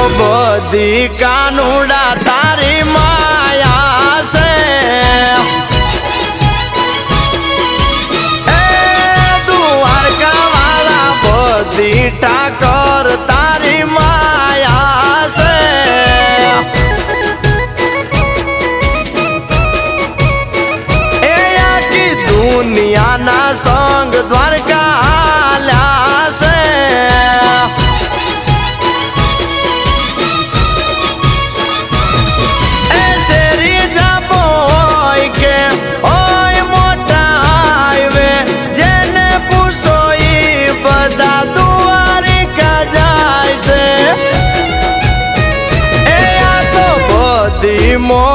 બધી કાનુડા તારી માયા છે એ દ્વારકા વાળા બધી ઠાકર તારી માયા છે એ આખી દુનિયાના સંગ દ્વારકા હાલ્યા છે more